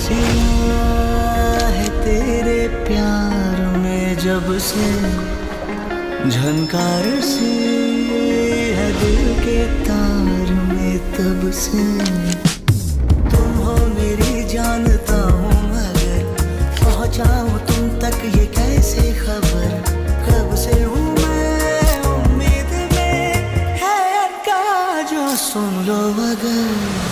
सिया है तेरे प्यार में जब से, झनकार सी है दिल के तार में तब से। तुम हो मेरी जानता हूँ मगर पहुँचाऊँ तुम तक ये कैसे खबर। कब से हूँ मैं उम्मीद में, है अनका जो सुन लो अगर।